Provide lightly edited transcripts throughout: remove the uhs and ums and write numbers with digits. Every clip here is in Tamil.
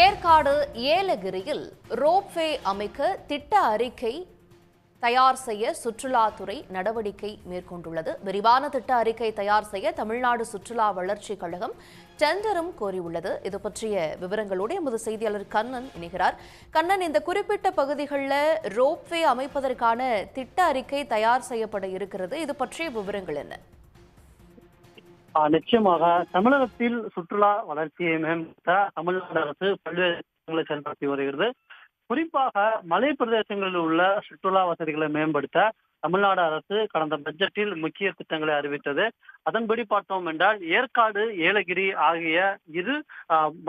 ஏற்காடு ஏலகிரியில் ரோப்வே அமைக்க திட்ட அறிக்கை தயார் செய்ய சுற்றுலாத்துறை நடவடிக்கை மேற்கொண்டுள்ளது. விரிவான திட்ட அறிக்கை தயார் செய்ய தமிழ்நாடு சுற்றுலா வளர்ச்சிக் கழகம் டெண்டரும் கோரியுள்ளது. இது பற்றிய விவரங்களோடு எமது செய்தியாளர் கண்ணன் இணைகிறார். கண்ணன், இந்த குறிப்பிட்ட பகுதிகளில் ரோப்வே அமைப்பதற்கான திட்ட அறிக்கை தயார் செய்யப்பட இருக்கிறது. இது பற்றிய விவரங்கள் என்ன? நிச்சயமாக தமிழகத்தில் சுற்றுலா வளர்ச்சியை மேம்படுத்த தமிழ்நாடு அரசு பல்வேறு திட்டங்களை செயல்படுத்தி வருகிறது. குறிப்பாக மலை பிரதேசங்களில் உள்ள சுற்றுலா வசதிகளை மேம்படுத்த தமிழ்நாடு அரசு கடந்த பட்ஜெட்டில் முக்கிய திட்டங்களை அறிவித்தது. அதன்படி பார்த்தோம் என்றால் ஏற்காடு, ஏலகிரி ஆகிய இரு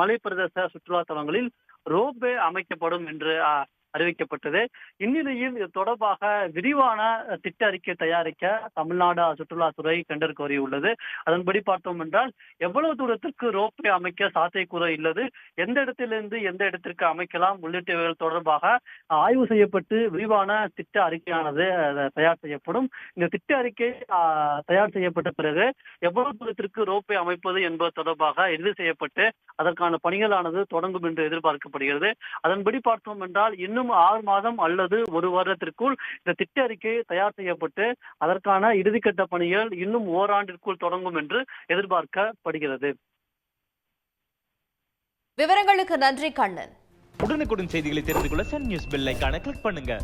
மலை பிரதேச சுற்றுலா தலங்களில் ரோப்வே அமைக்கப்படும் என்று அறிவிக்கப்பட்டது. இந்நிலையில் இது தொடர்பாக விரிவான திட்ட அறிக்கை தயாரிக்க தமிழ்நாடு சுற்றுலாத்துறை டெண்டர் கோரியுள்ளது. அதன்படி பார்த்தோம் என்றால் எவ்வளவு தூரத்திற்கு ரோப்வே அமைக்க சாத்தியக்கூறு உள்ளது, எந்த இடத்திலிருந்து எந்த இடத்திற்கு அமைக்கலாம் உள்ளிட்டவைகள் தொடர்பாக ஆய்வு செய்யப்பட்டு விரிவான திட்ட அறிக்கையானது தயார் செய்யப்படும். இந்த திட்ட அறிக்கை தயார் செய்யப்பட்ட பிறகு எவ்வளவு தூரத்திற்கு ரோப்வே அமைப்பது என்பது தொடர்பாக இறுதி செய்யப்பட்டு அதற்கான பணிகளானது தொடங்கும் என்று எதிர்பார்க்கப்படுகிறது. அதன்படி பார்த்தோம் என்றால் இன்னும் 6 மாதம் அல்லது 1 வருடத்திற்குள் இந்த திட்ட அறிக்கை தயார் செய்யப்பட்டு அதற்கான இறுதிக்கட்ட பணிகள் இன்னும் ஓராண்டிற்குள் தொடங்கும் என்று எதிர்பார்க்கப்படுகிறது. விவரங்களுக்கு நன்றி கண்ணன். உடனுக்குடன் செய்திகளை தெரிந்து கொள்ள சன் நியூஸ் பெல் ஐகானை கிளிக் பண்ணுங்க.